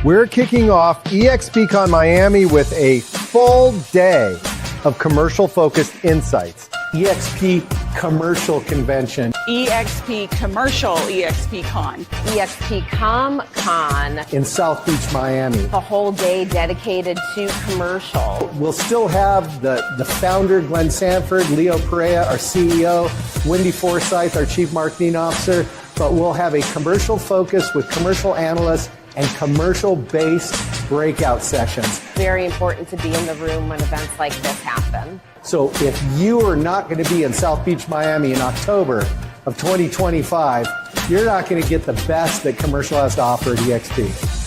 We're kicking off eXpCon Miami with a full day of commercial-focused insights. eXp Commercial Convention. eXp Commercial eXpCon. eXpCom in South Beach, Miami. a whole day dedicated to commercial. We'll still have the founder, Glenn Sanford, Leo Perea, our CEO, Wendy Forsyth, our Chief Marketing Officer, but we'll have a commercial focus with commercial analysts and commercial-based breakout sessions. Very important to be in the room when events like this happen. So if you are not going to be in South Beach, Miami in October of 2025, you're not going to get the best that commercial has to offer at eXp.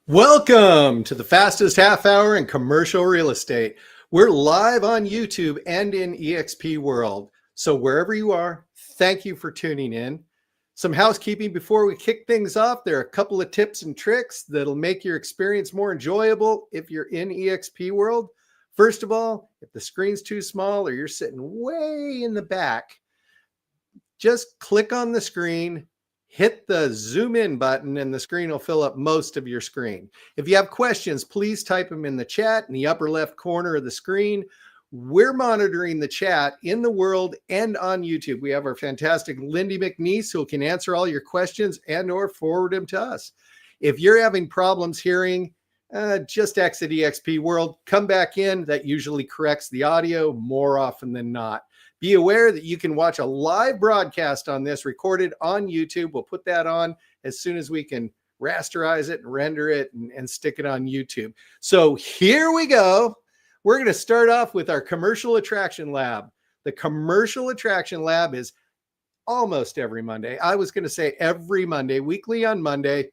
Welcome to the fastest half hour in commercial real estate. We're live on YouTube and in eXp World. So wherever you are, thank you for tuning in. Some housekeeping before we kick things off. There are a couple of tips and tricks that'll make your experience more enjoyable if you're in eXp World. First of all, if the screen's too small or you're sitting way in the back, just click on the screen, hit the zoom in button, and the screen will fill up most of your screen. If you have questions, please type them in the chat in the upper left corner of the screen. We're monitoring the chat in the world and on YouTube. We have our fantastic Lindy McNeese who can answer all your questions and or forward them to us. If you're having problems hearing, just exit eXp World, come back in. That usually corrects the audio more often than not. Be aware that you can watch a live broadcast on this recorded on YouTube. We'll put that on as soon as we can rasterize it and render it and stick it on YouTube. So here we go. We're going to start off with our Commercial Attraction Lab. The Commercial Attraction Lab is almost every Monday. I was going to say every Monday, weekly on Monday.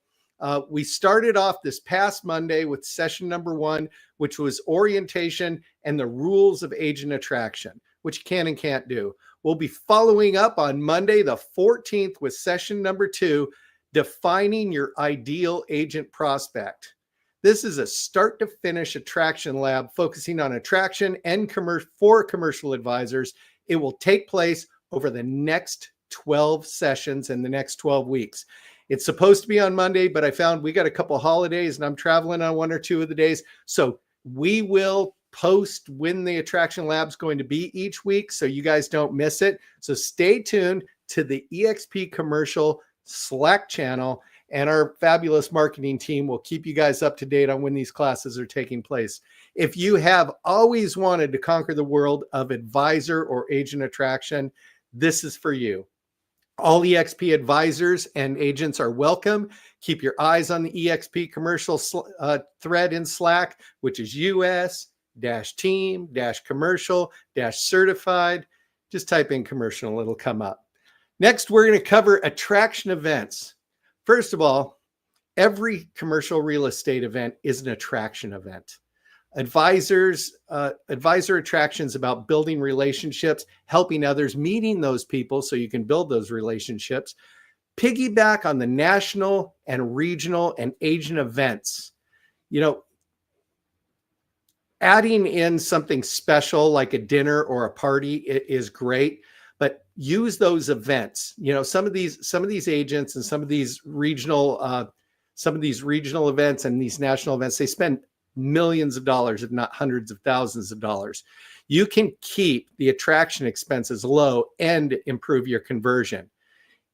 We started off this past Monday with session number 1, which was orientation and the rules of agent attraction, which you can and can't do. We'll be following up on Monday, the 14th, with session number 2, defining your ideal agent prospect. This is a start to finish attraction lab focusing on attraction and for commercial advisors. It will take place over the next 12 sessions in the next 12 weeks. It's supposed to be on Monday, but I found we got a couple holidays and I'm traveling on 1 or 2 of the days. So we will post when the attraction lab's going to be each week so you guys don't miss it. So stay tuned to the eXp Commercial Slack channel, and our fabulous marketing team will keep you guys up to date on when these classes are taking place. If you have always wanted to conquer the world of advisor or agent attraction, this is for you. All eXp advisors and agents are welcome. Keep your eyes on the eXp Commercial thread in Slack, which is US-team-commercial-certified. Just type in commercial, it'll come up. Next, we're going to cover attraction events. First of all, every commercial real estate event is an attraction event. Advisor attractions about building relationships, helping others, meeting those people so you can build those relationships. Piggyback on the national and regional and agent events. You know, adding in something special like a dinner or a party is great, but use those events. Some of these agents and some of these regional events and these national events, they spend millions of dollars, if not hundreds of thousands of dollars. You can keep the attraction expenses low and improve your conversion.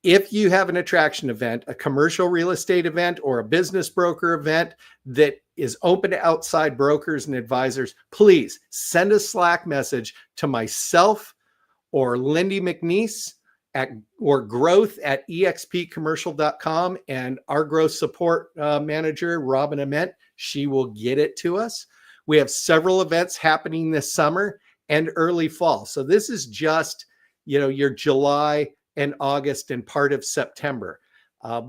If you have an attraction event, a commercial real estate event, or a business broker event that is open to outside brokers and advisors, please send a Slack message to myself or Lindy McNeese or growth@expcommercial.com, and our growth support manager, Robin Ament, she will get it to us. We have several events happening this summer and early fall. So this is just, your July and August and part of September.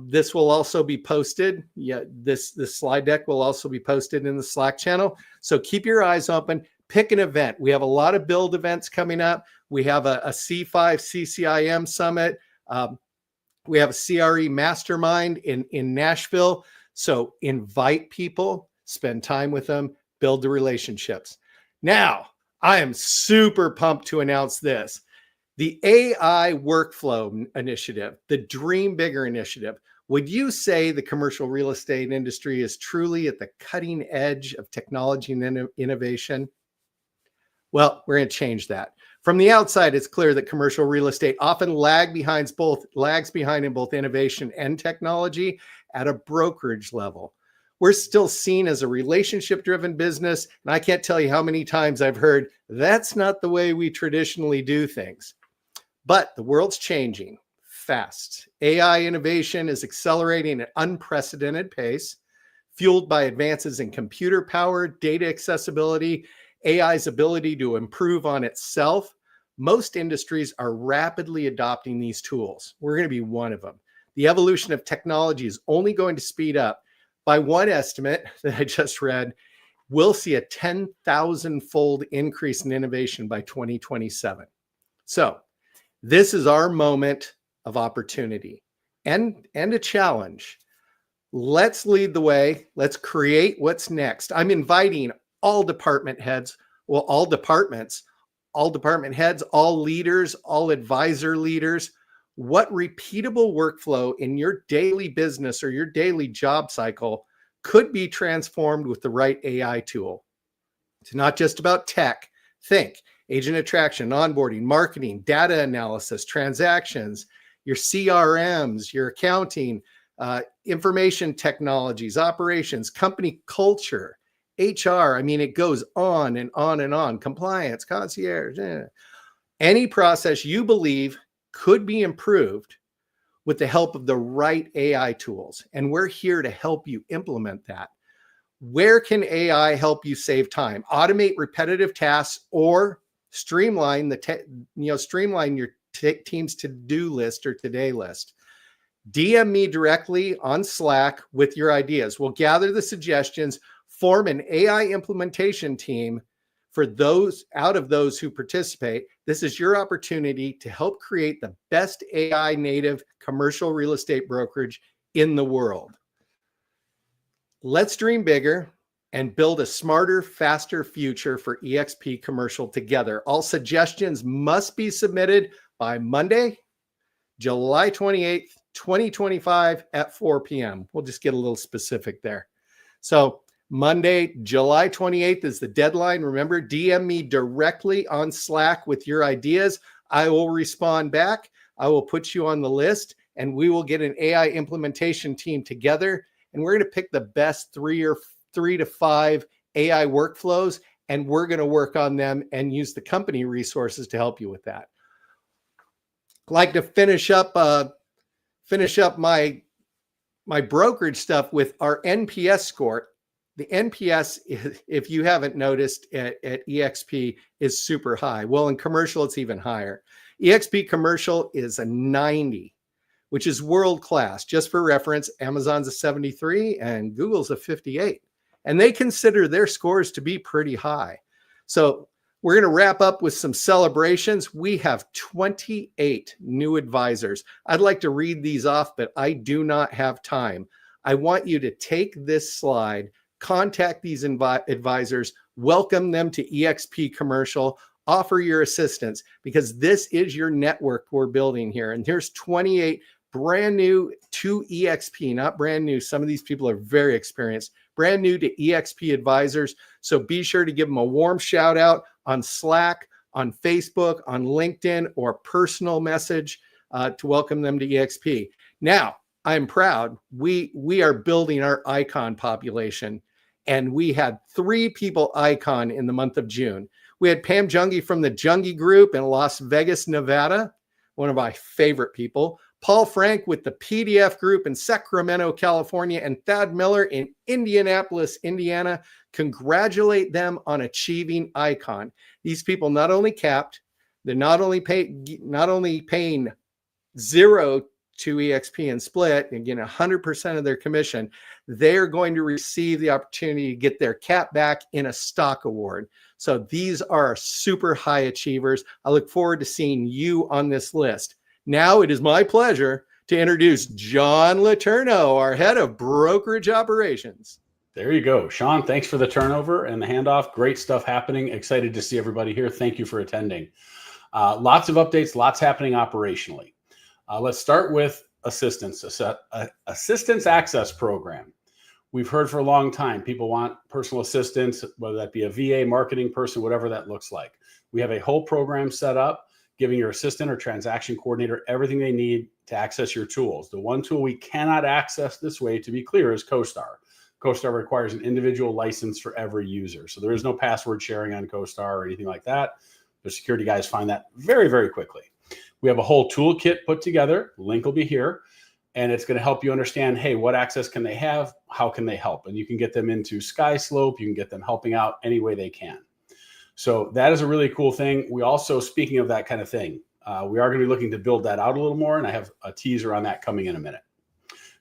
This will also be posted. This slide deck will also be posted in the Slack channel. So keep your eyes open. Pick an event. We have a lot of build events coming up. We have a C5 CCIM summit. We have a CRE mastermind in Nashville. So invite people, spend time with them, build the relationships. Now, I am super pumped to announce this. The AI Workflow Initiative, the Dream Bigger Initiative. Would you say the commercial real estate industry is truly at the cutting edge of technology and innovation? Well, we're going to change that. From the outside, it's clear that commercial real estate often lags behind in both innovation and technology at a brokerage level. We're still seen as a relationship-driven business, and I can't tell you how many times I've heard, that's not the way we traditionally do things. But the world's changing fast. AI innovation is accelerating at unprecedented pace, fueled by advances in computer power, data accessibility, AI's ability to improve on itself. Most industries are rapidly adopting these tools. We're going to be one of them. The evolution of technology is only going to speed up. By one estimate that I just read, we'll see a 10,000-fold increase in innovation by 2027. So this is our moment of opportunity and a challenge. Let's lead the way. Let's create what's next. I'm inviting all department heads, all department heads, all leaders, all advisor leaders. What repeatable workflow in your daily business or your daily job cycle could be transformed with the right AI tool? It's not just about tech. Think agent attraction, onboarding, marketing, data analysis, transactions, your CRMs, your accounting, information technologies, operations, company culture, HR. I mean, it goes on and on and on. Compliance, concierge, any process you believe could be improved with the help of the right AI tools. And we're here to help you implement that. Where can AI help you save time, automate repetitive tasks, or streamline your team's to-do list or today list? DM me directly on Slack with your ideas. We'll gather the suggestions, form an AI implementation team for those who participate. This is your opportunity to help create the best AI native commercial real estate brokerage in the world. Let's dream bigger and build a smarter, faster future for eXp Commercial together. All suggestions must be submitted by Monday, July 28th, 2025 at 4 p.m. We'll just get a little specific there. So Monday, July 28th is the deadline. Remember, DM me directly on Slack with your ideas. I will respond back. I will put you on the list, and we will get an AI implementation team together. And we're going to pick the best 3 to 5 AI workflows, and we're going to work on them and use the company resources to help you with that. I'd like to finish up my brokerage stuff with our NPS score. The NPS, if you haven't noticed at eXp, is super high. Well, in commercial, it's even higher. eXp Commercial is a 90, which is world-class. Just for reference, Amazon's a 73 and Google's a 58. And they consider their scores to be pretty high. So we're going to wrap up with some celebrations. We have 28 new advisors. I'd like to read these off, but I do not have time. I want you to take this slide, contact these advisors, welcome them to eXp Commercial. offer your assistance, because this is your network we're building here. And here's 28 brand new to eXp, not brand new. Some of these people are very experienced, brand new to eXp advisors. So be sure to give them a warm shout out on Slack, on Facebook, on LinkedIn, or personal message to welcome them to eXp. Now, I'm proud. We are building our icon population, and we had 3 people icon in the month of June. We had Pam Jungi from the Jungi Group in Las Vegas, Nevada, one of my favorite people. Paul Frank with the PDF Group in Sacramento, California, and Thad Miller in Indianapolis, Indiana. Congratulate them on achieving icon. These people not only capped, they're not only paying 0 to eXp and split, again, 100% of their commission. They're going to receive the opportunity to get their cap back in a stock award. So these are super high achievers. I look forward to seeing you on this list. Now it is my pleasure to introduce John Letourneau, our head of brokerage operations. There you go. Sean, thanks for the turnover and the handoff. Great stuff happening. Excited to see everybody here. Thank you for attending. Lots of updates, lots happening operationally. Let's start with assistance access program. We've heard for a long time, people want personal assistance, whether that be a VA, marketing person, whatever that looks like. We have a whole program set up, giving your assistant or transaction coordinator everything they need to access your tools. The one tool we cannot access this way, to be clear, is CoStar. CoStar requires an individual license for every user. So there is no password sharing on CoStar or anything like that. The security guys find that very, very quickly. We have a whole toolkit put together. Link will be here. And it's going to help you understand, hey, what access can they have? How can they help? And you can get them into SkySlope. You can get them helping out any way they can. So that is a really cool thing. We also, speaking of that kind of thing, we are going to be looking to build that out a little more. And I have a teaser on that coming in a minute.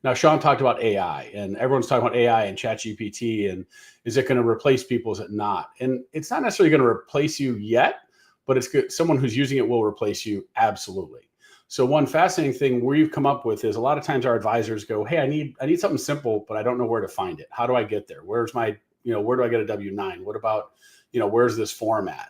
Now, Sean talked about AI, and everyone's talking about AI and ChatGPT, and is it going to replace people? Is it not? And it's not necessarily going to replace you yet, but it's good. Someone who's using it will replace you. Absolutely. So one fascinating thing we've come up with is a lot of times our advisors go, hey, I need something simple, but I don't know where to find it. How do I get there? Where's my, where do I get a W-9? What about, where's this form at?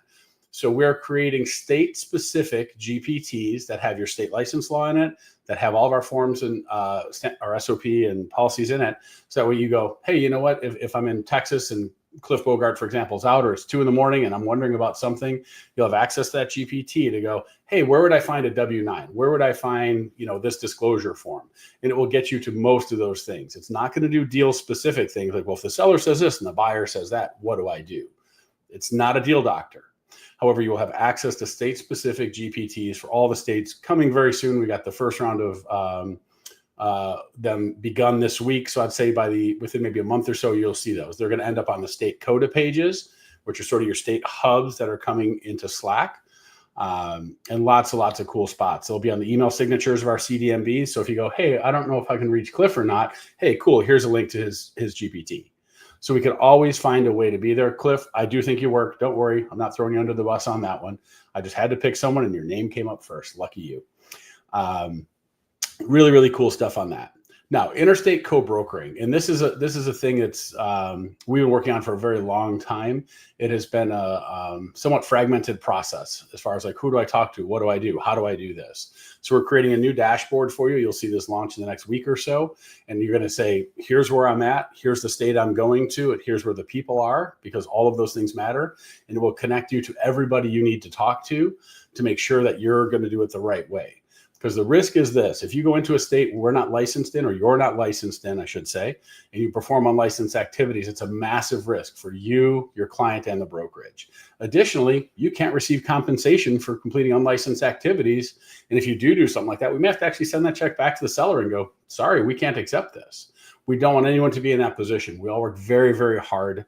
So we're creating state-specific GPTs that have your state license law in it, that have all of our forms and our SOP and policies in it. So that way you go, hey, you know what? If I'm in Texas and Cliff Bogart, for example, is out, or it's 2 a.m. and I'm wondering about something, you'll have access to that GPT to go, hey, where would I find a W-9? Where would I find, this disclosure form? And it will get you to most of those things. It's not going to do deal specific things like, well, if the seller says this and the buyer says that, what do I do? It's not a deal doctor. However, you will have access to state-specific GPTs for all the states coming very soon. We got the first round of them begun this week. So I'd say within maybe a month or so, you'll see those. They're going to end up on the state CODA pages, which are sort of your state hubs that are coming into Slack, and lots of cool spots. They'll be on the email signatures of our CDMBs. So if you go, hey, I don't know if I can reach Cliff or not, hey, cool, here's a link to his GPT. So we can always find a way to be there. Cliff, I do think you work. Don't worry. I'm not throwing you under the bus on that one. I just had to pick someone and your name came up first. Lucky you. Really, really cool stuff on that. Now, interstate co-brokering, and this is a thing that's we've been working on for a very long time. It has been a somewhat fragmented process as far as like, who do I talk to? What do I do? How do I do this? So we're creating a new dashboard for you. You'll see this launch in the next week or so, and you're going to say, here's where I'm at. Here's the state I'm going to, and here's where the people are, because all of those things matter, and it will connect you to everybody you need to talk to make sure that you're going to do it the right way. Because the risk is this: if you go into a state we're not licensed in, or you're not licensed in, I should say, and you perform unlicensed activities, it's a massive risk for you, your client, and the brokerage. Additionally, you can't receive compensation for completing unlicensed activities. And if you do something like that, we may have to actually send that check back to the seller and go, sorry, we can't accept this. We don't want anyone to be in that position. We all work very, very hard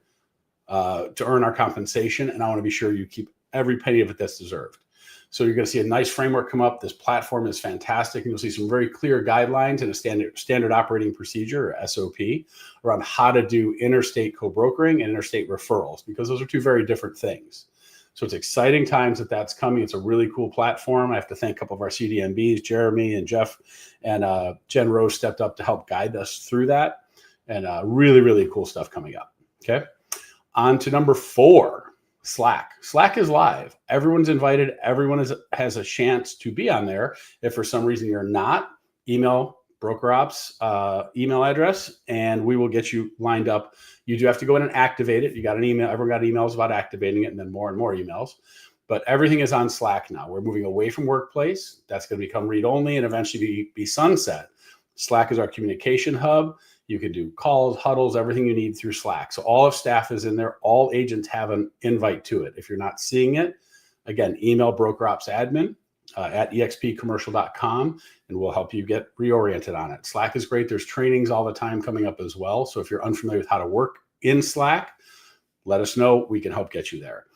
to earn our compensation, and I want to be sure you keep every penny of it that's deserved. So you're going to see a nice framework come up. This platform is fantastic. And you'll see some very clear guidelines and a standard operating procedure, or SOP, around how to do interstate co-brokering and interstate referrals, because those are two very different things. So it's exciting times that's coming. It's a really cool platform. I have to thank a couple of our CDMBs, Jeremy and Jeff, and Jen Rose stepped up to help guide us through that. And really, really cool stuff coming up. Okay. On to number 4. Slack. Slack is live. Everyone's invited. Everyone has a chance to be on there. If for some reason you're not, email Broker Ops email address, and we will get you lined up. You do have to go in and activate it. You got an email. Everyone got emails about activating it, and then more and more emails. But everything is on Slack now. We're moving away from Workplace. That's going to become read only and eventually be sunset. Slack is our communication hub. You can do calls, huddles, everything you need through Slack. So all of staff is in there. All agents have an invite to it. If you're not seeing it, again, email BrokerOpsAdmin at expcommercial.com, and we'll help you get reoriented on it. Slack is great. There's trainings all the time coming up as well. So if you're unfamiliar with how to work in Slack, let us know. We can help get you there.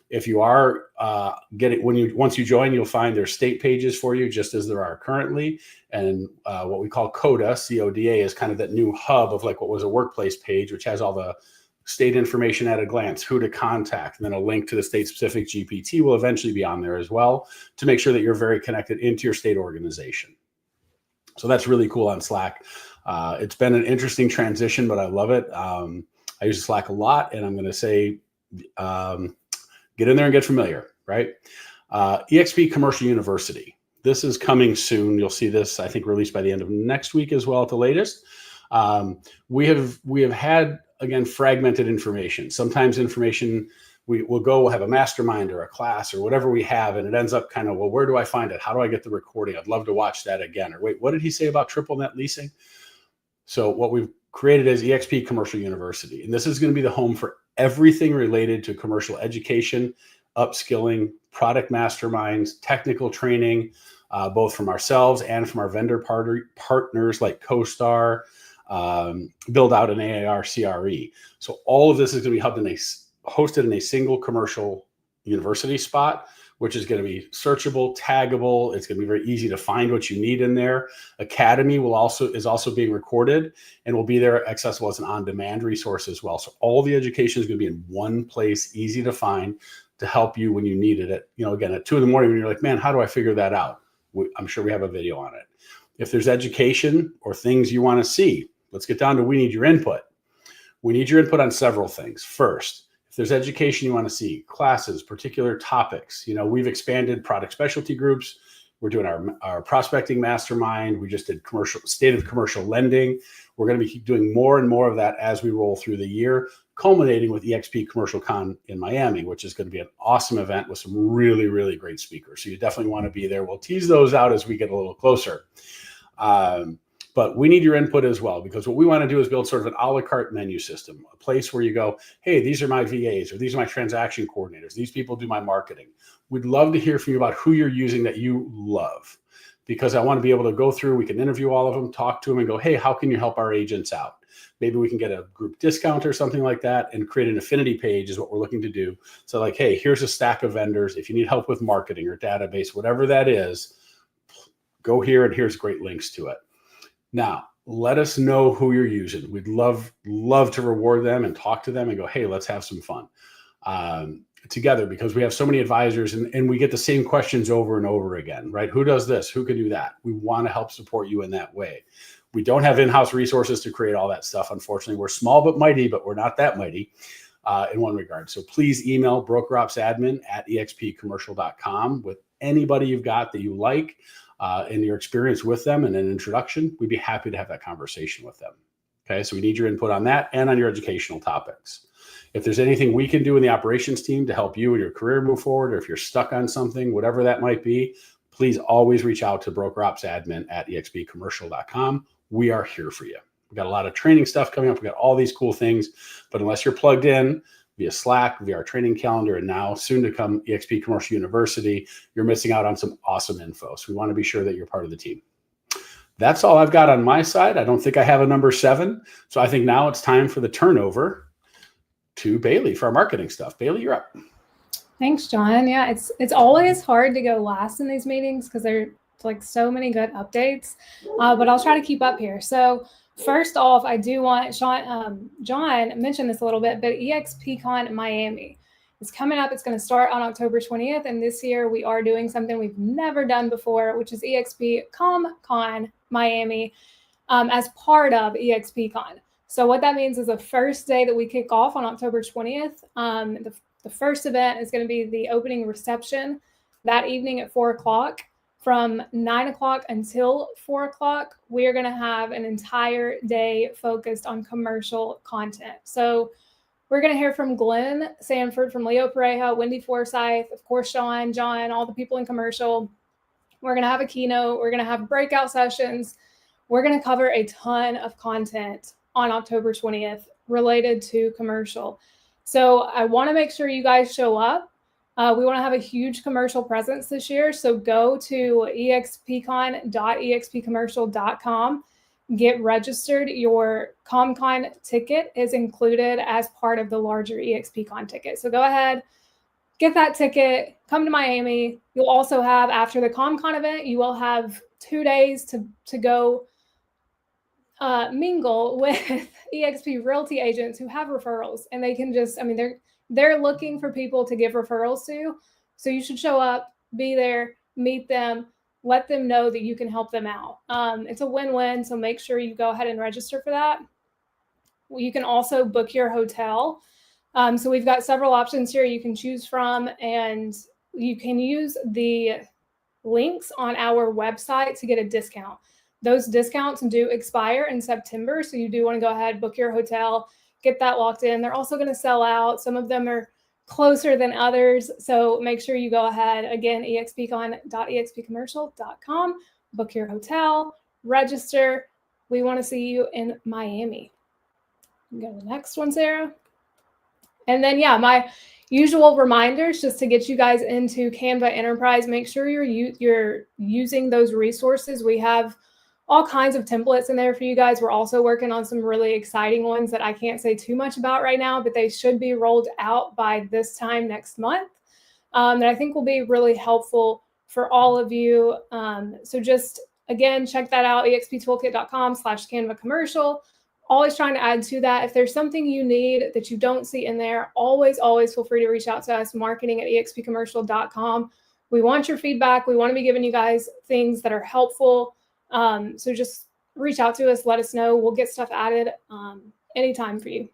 If you are once you join, you'll find there's state pages for you, just as there are currently. And what we call CODA, C-O-D-A, is kind of that new hub of like what was a Workplace page, which has all the state information at a glance, who to contact, and then a link to the state-specific GPT will eventually be on there as well to make sure that you're very connected into your state organization. So that's really cool on Slack. It's been an interesting transition, but I love it. I use Slack a lot, and I'm going to say, get in there and get familiar, right? eXp Commercial University. This is coming soon. You'll see this, I think, released by the end of next week as well at the latest. We have had, again, fragmented information. Sometimes information, we'll have a mastermind or a class or whatever we have, and it ends up kind of, well, where do I find it? How do I get the recording? I'd love to watch that again. Or wait, what did he say about triple net leasing? So what we've created is eXp Commercial University. And this is going to be the home for everything related to commercial education, upskilling, product masterminds, technical training, both from ourselves and from our vendor partners like CoStar, Build Out an AAR CRE. So all of this is going to be hosted in a single commercial university spot, which is going to be searchable, taggable. It's going to be very easy to find what you need in there. Academy is also being recorded and will be there accessible as an on-demand resource as well. So all the education is going to be in one place, easy to find, to help you when you need it. Again, at 2 a.m. when you're like, man, how do I figure that out? I'm sure we have a video on it. If there's education or things you want to see, let's get down to we need your input. We need your input on several things. First, if there's education you want to see, classes, particular topics, we've expanded product specialty groups. We're doing our prospecting mastermind. We just did state of commercial lending. We're going to be doing more and more of that as we roll through the year, culminating with eXp Commercial Con in Miami, which is going to be an awesome event with some really, really great speakers. So you definitely want to be there. We'll tease those out as we get a little closer. But we need your input as well, because what we want to do is build sort of an a la carte menu system, a place where you go, hey, these are my VAs, or these are my transaction coordinators. These people do my marketing. We'd love to hear from you about who you're using that you love, because I want to be able to go through, we can interview all of them, talk to them and go, hey, how can you help our agents out? Maybe we can get a group discount or something like that, and create an affinity page is what we're looking to do. So like, hey, here's a stack of vendors. If you need help with marketing or database, whatever that is, go here and here's great links to it. Now, let us know who you're using. We'd love to reward them and talk to them and go, hey, let's have some fun together, because we have so many advisors and we get the same questions over and over again, right? Who does this? Who can do that? We want to help support you in that way. We don't have in-house resources to create all that stuff. Unfortunately, we're small but mighty, but we're not that mighty in one regard. So please email BrokerOpsAdmin at expcommercial.com with anybody you've got that you like. And your experience with them and an introduction, we'd be happy to have that conversation with them. Okay, so we need your input on that and on your educational topics. If there's anything we can do in the operations team to help you and your career move forward, or if you're stuck on something, whatever that might be, please always reach out to BrokerOpsAdmin at expcommercial.com. We are here for you. We've got a lot of training stuff coming up. We've got all these cool things, but unless you're plugged in via Slack, via our training calendar, and now soon to come eXp Commercial University, you're missing out on some awesome info. So we want to be sure that you're part of the team. That's all I've got on my side. I don't think I have a number 7. So I think now it's time for the turnover to Bailey for our marketing stuff. Bailey, you're up. Thanks, John. Yeah, it's always hard to go last in these meetings because there's like so many good updates, but I'll try to keep up here. So first off, I do want John mentioned this a little bit, but eXpCon Miami is coming up. It's going to start on October 20th. And this year we are doing something we've never done before, which is eXpCon Miami as part of eXpCon. So what that means is the first day that we kick off on October 20th, the The first event is going to be the opening reception that evening at 4 o'clock. From 9 o'clock until 4 o'clock, we are going to have an entire day focused on commercial content. So we're going to hear from Glenn Sanford, from Leo Pareja, Wendy Forsyth, of course, Sean, John, all the people in commercial. We're going to have a keynote. We're going to have breakout sessions. We're going to cover a ton of content on October 20th related to commercial. So I want to make sure you guys show up. We want to have a huge commercial presence this year. So go to expcon.expcommercial.com, get registered. Your ComCon ticket is included as part of the larger eXpCon ticket. So go ahead, get that ticket, come to Miami. You'll also have, after the ComCon event, you will have 2 days to go mingle with eXp Realty agents who have referrals, and they can just, I mean, they're looking for people to give referrals to. So you should show up, be there, meet them, let them know that you can help them out. It's a win-win. So make sure you go ahead and register for that. You can also book your hotel. So we've got several options here you can choose from, and you can use the links on our website to get a discount. Those discounts do expire in September. So you do want to go ahead, book your hotel, get that locked in. They're also going to sell out. Some of them are closer than others. So make sure you go ahead, again, expcon.expcommercial.com, book your hotel, register. We want to see you in Miami. Go to the next one, Sarah. And then, yeah, my usual reminders just to get you guys into Canva Enterprise. Make sure you're using those resources. We have all kinds of templates in there for you guys. We're also working on some really exciting ones that I can't say too much about right now, but they should be rolled out by this time next month, that I think will be really helpful for all of you. So just, again, check that out, exptoolkit.com/Canva commercial. Always trying to add to that. If there's something you need that you don't see in there, always feel free to reach out to us, marketing@expcommercial.com. We want your feedback. We want to be giving you guys things that are helpful. So just reach out to us, let us know. We'll get stuff added anytime for you.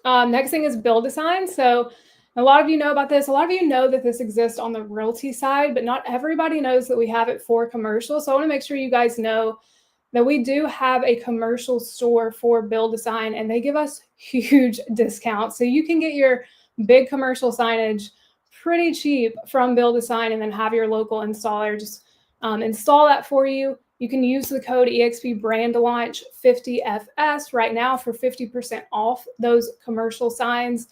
Next thing is Build Assign. So a lot of you know about this. A lot of you know that this exists on the realty side, but not everybody knows that we have it for commercial. So I want to make sure you guys know that we do have a commercial store for Build Assign, and they give us huge discounts. So you can get your big commercial signage pretty cheap from Build Assign and then have your local installer just install that for you. You can use the code eXp brand launch 50FS right now for 50% off those commercial signs.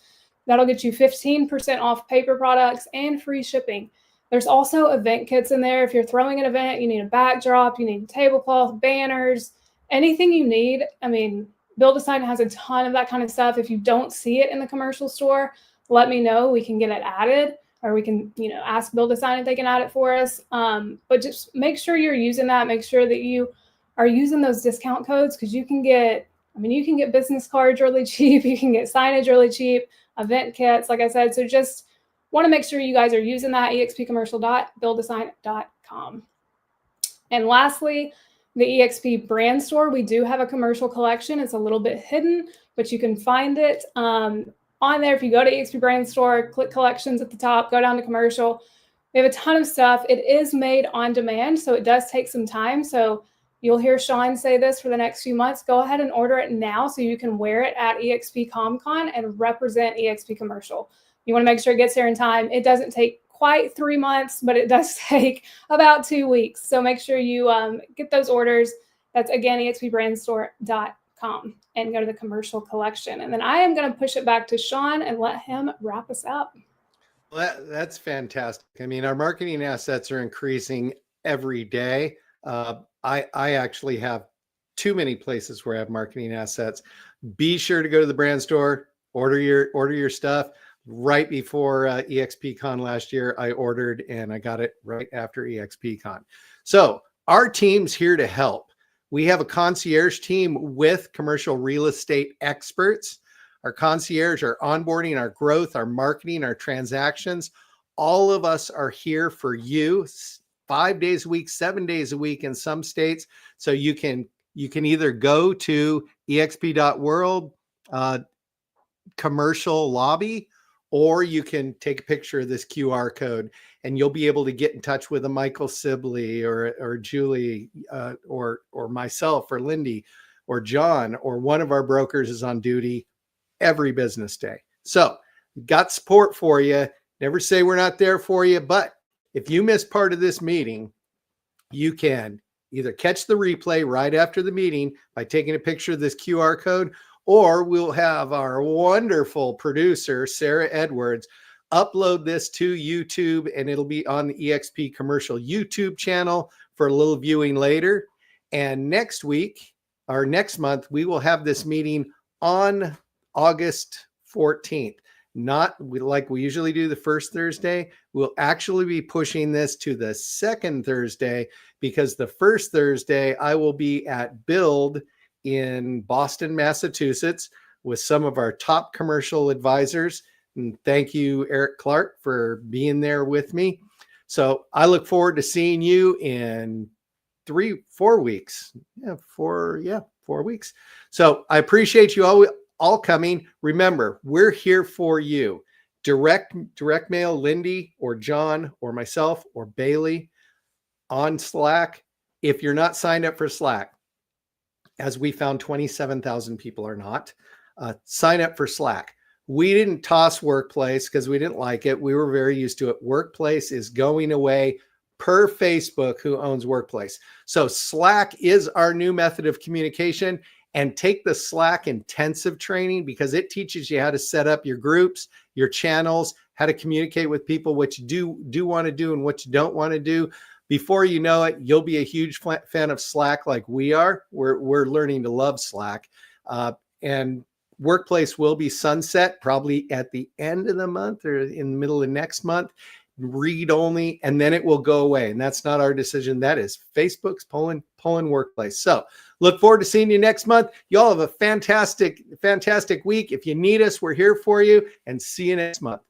That'll get you 15% off paper products and free shipping. There's also event kits in there. If you're throwing an event, you need a backdrop, you need tablecloth, banners, anything you need. I mean, Build Assign has a ton of that kind of stuff. If you don't see it in the commercial store, let me know. We can get it added, or we can, ask Build Assign if they can add it for us. But just make sure you're using that. Make sure that you are using those discount codes, because you can get business cards really cheap. You can get signage really cheap, event kits, like I said. So just want to make sure you guys are using that, expcommercial.buildassign.com. And lastly, the eXp brand store. We do have a commercial collection. It's a little bit hidden, but you can find it on there. If you go to eXp brand store, click collections at the top, go down to commercial. We have a ton of stuff. It is made on demand, so it does take some time. So you'll hear Sean say this for the next few months. Go ahead and order it now so you can wear it at eXp ComCon and represent eXp commercial. You want to make sure it gets there in time. It doesn't take quite 3 months, but it does take about 2 weeks. So make sure you get those orders. That's, again, expbrandstore.com, and go to the commercial collection. And then I am going to push it back to Sean and let him wrap us up. Well, that's fantastic. I mean, our marketing assets are increasing every day. I actually have too many places where I have marketing assets. Be sure to go to the brand store, order your stuff. Right before eXpCon last year, I ordered, and I got it right after eXpCon. So our team's here to help. We have a concierge team with commercial real estate experts. Our concierge, our onboarding, our growth, our marketing, our transactions. All of us are here for you 5 days a week, 7 days a week in some states. So you can either go to exp.world commercial lobby, or you can take a picture of this QR code and you'll be able to get in touch with a Michael Sibley or Julie or myself or Lindy or John, or one of our brokers is on duty every business day. So got support for you. Never say we're not there for you, but if you miss part of this meeting, you can either catch the replay right after the meeting by taking a picture of this QR code, or we'll have our wonderful producer, Sarah Edwards, upload this to YouTube, and it'll be on the eXp Commercial YouTube channel for a little viewing later. And next week, or next month, we will have this meeting on August 14th. Not like we usually do the first Thursday. We'll actually be pushing this to the second Thursday, because the first Thursday I will be at Build in Boston, Massachusetts with some of our top commercial advisors. And thank you, Eric Clark, for being there with me. So I look forward to seeing you in 4 weeks. 4 weeks. So I appreciate you all coming. Remember, we're here for you. Direct mail Lindy or John or myself or Bailey on Slack. If you're not signed up for Slack, as we found 27,000 people are not, sign up for Slack. We didn't toss Workplace because we didn't like it. We were very used to it. Workplace is going away per Facebook, who owns Workplace. So Slack is our new method of communication. And take the Slack intensive training, because it teaches you how to set up your groups, your channels, how to communicate with people, what you do want to do and what you don't want to do. Before you know it, you'll be a huge fan of Slack like we are. We're learning to love Slack. And Workplace will be sunset probably at the end of the month or in the middle of next month. Read only, and then it will go away. And that's not our decision. That is Facebook's pulling Workplace. So look forward to seeing you next month. You all have a fantastic week. If you need us, we're here for you, and see you next month.